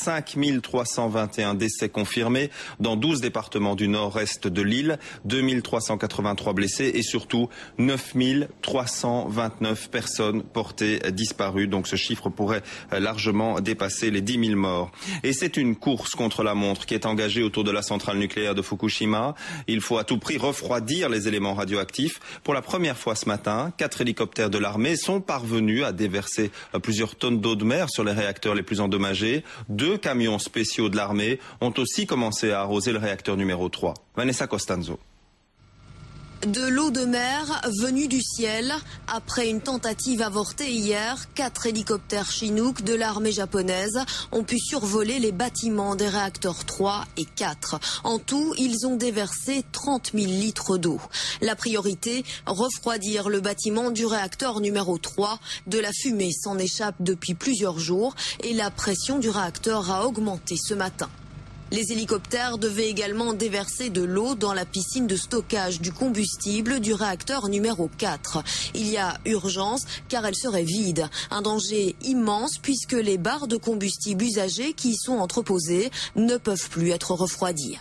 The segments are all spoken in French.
5321 décès confirmés dans 12 départements du nord-est de l'île, 2383 blessés et surtout 9329 personnes portées disparues. Donc ce chiffre pourrait largement dépasser les 10 000 morts. Et c'est une course contre la montre qui est engagée autour de la centrale nucléaire de Fukushima. Il faut à tout prix refroidir les éléments radioactifs. Pour la première fois ce matin, 4 hélicoptères de l'armée sont parvenus à déverser plusieurs tonnes d'eau de mer sur les réacteurs les plus endommagés. 2 camions spéciaux de l'armée ont aussi commencé à arroser le réacteur numéro 3. Vanessa Costanzo. De l'eau de mer venue du ciel. Après une tentative avortée hier, 4 hélicoptères Chinook de l'armée japonaise ont pu survoler les bâtiments des réacteurs 3 et 4. En tout, ils ont déversé 30 000 litres d'eau. La priorité, refroidir le bâtiment du réacteur numéro 3. De la fumée s'en échappe depuis plusieurs jours et la pression du réacteur a augmenté ce matin. Les hélicoptères devaient également déverser de l'eau dans la piscine de stockage du combustible du réacteur numéro 4. Il y a urgence car elle serait vide. Un danger immense puisque les barres de combustible usagées qui y sont entreposées ne peuvent plus être refroidies.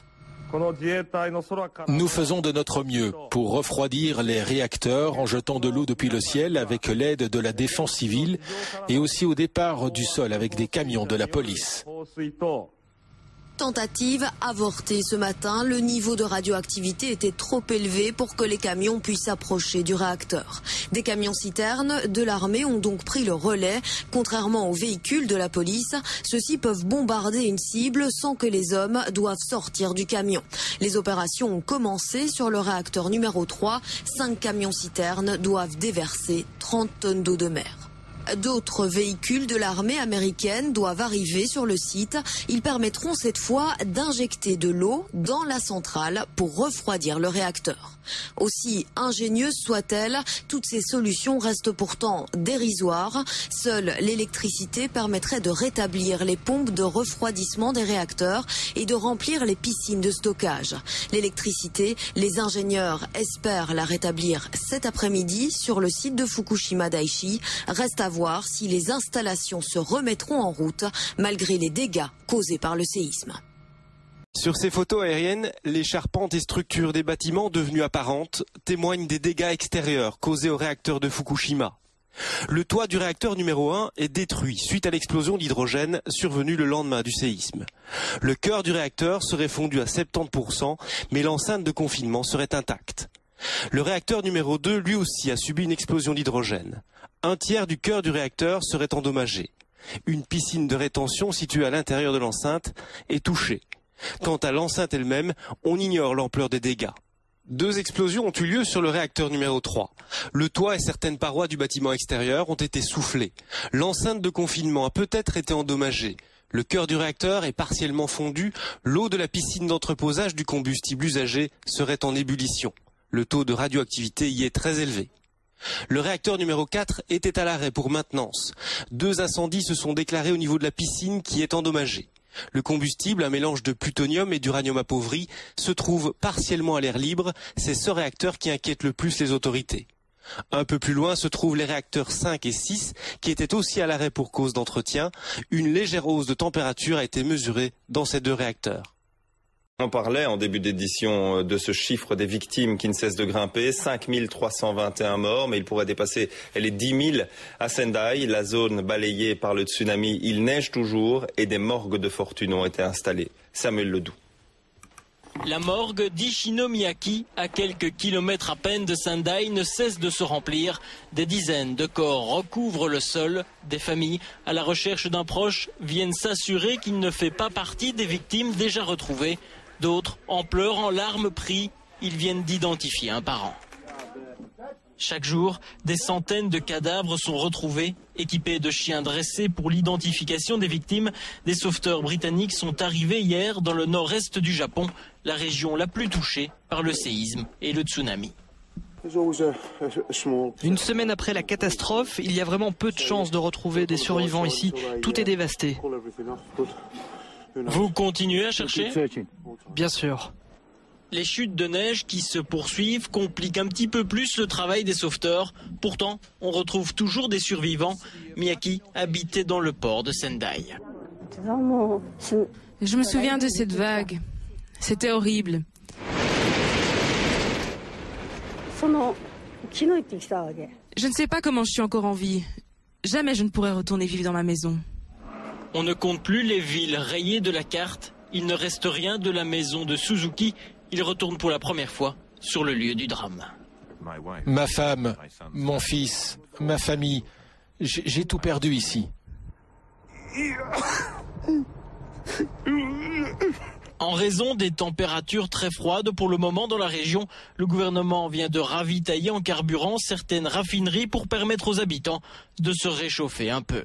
Nous faisons de notre mieux pour refroidir les réacteurs en jetant de l'eau depuis le ciel avec l'aide de la défense civile et aussi au départ du sol avec des camions de la police. Tentative avortée ce matin. Le niveau de radioactivité était trop élevé pour que les camions puissent s'approcher du réacteur. Des camions-citernes de l'armée ont donc pris le relais. Contrairement aux véhicules de la police, ceux-ci peuvent bombarder une cible sans que les hommes doivent sortir du camion. Les opérations ont commencé sur le réacteur numéro 3. 5 camions-citernes doivent déverser 30 tonnes d'eau de mer. D'autres véhicules de l'armée américaine doivent arriver sur le site. Ils permettront cette fois d'injecter de l'eau dans la centrale pour refroidir le réacteur. Aussi ingénieuses soient-elles, toutes ces solutions restent pourtant dérisoires. Seule l'électricité permettrait de rétablir les pompes de refroidissement des réacteurs et de remplir les piscines de stockage. L'électricité, les ingénieurs espèrent la rétablir cet après-midi sur le site de Fukushima Daiichi. Reste à voir si les installations se remettront en route malgré les dégâts causés par le séisme. Sur ces photos aériennes, les charpentes et structures des bâtiments devenus apparentes témoignent des dégâts extérieurs causés au réacteur de Fukushima. Le toit du réacteur numéro 1 est détruit suite à l'explosion d'hydrogène survenue le lendemain du séisme. Le cœur du réacteur serait fondu à 70%, mais l'enceinte de confinement serait intacte. Le réacteur numéro 2, lui aussi, a subi une explosion d'hydrogène. Un tiers du cœur du réacteur serait endommagé. Une piscine de rétention située à l'intérieur de l'enceinte est touchée. Quant à l'enceinte elle-même, on ignore l'ampleur des dégâts. 2 explosions ont eu lieu sur le réacteur numéro 3. Le toit et certaines parois du bâtiment extérieur ont été soufflées. L'enceinte de confinement a peut-être été endommagée. Le cœur du réacteur est partiellement fondu. L'eau de la piscine d'entreposage du combustible usagé serait en ébullition. Le taux de radioactivité y est très élevé. Le réacteur numéro 4 était à l'arrêt pour maintenance. 2 incendies se sont déclarés au niveau de la piscine qui est endommagée. Le combustible, un mélange de plutonium et d'uranium appauvri, se trouve partiellement à l'air libre. C'est ce réacteur qui inquiète le plus les autorités. Un peu plus loin se trouvent les réacteurs 5 et 6 qui étaient aussi à l'arrêt pour cause d'entretien. Une légère hausse de température a été mesurée dans ces 2 réacteurs. On parlait en début d'édition de ce chiffre des victimes qui ne cesse de grimper, 5321 morts, mais il pourrait dépasser les 10 000 à Sendai, la zone balayée par le tsunami. Il neige toujours et des morgues de fortune ont été installées. Samuel Ledoux. La morgue d'Ichinomiyaki, à quelques kilomètres à peine de Sendai, ne cesse de se remplir. Des dizaines de corps recouvrent le sol. Des familles, à la recherche d'un proche, viennent s'assurer qu'il ne fait pas partie des victimes déjà retrouvées. D'autres, en pleurs, en larmes, prient. Ils viennent d'identifier un parent. Chaque jour, des centaines de cadavres sont retrouvés. Équipés de chiens dressés pour l'identification des victimes, des sauveteurs britanniques sont arrivés hier dans le nord-est du Japon, la région la plus touchée par le séisme et le tsunami. Une semaine après la catastrophe, il y a vraiment peu de chances de retrouver des survivants ici. Tout est dévasté. Vous continuez à chercher ? Bien sûr. Les chutes de neige qui se poursuivent compliquent un petit peu plus le travail des sauveteurs. Pourtant, on retrouve toujours des survivants. Miyaki habitait dans le port de Sendai. Je me souviens de cette vague. C'était horrible. Je ne sais pas comment je suis encore en vie. Jamais je ne pourrai retourner vivre dans ma maison. On ne compte plus les villes rayées de la carte. Il ne reste rien de la maison de Suzuki. Il retourne pour la première fois sur le lieu du drame. Ma femme, mon fils, ma famille, j'ai tout perdu ici. En raison des températures très froides pour le moment dans la région, le gouvernement vient de ravitailler en carburant certaines raffineries pour permettre aux habitants de se réchauffer un peu.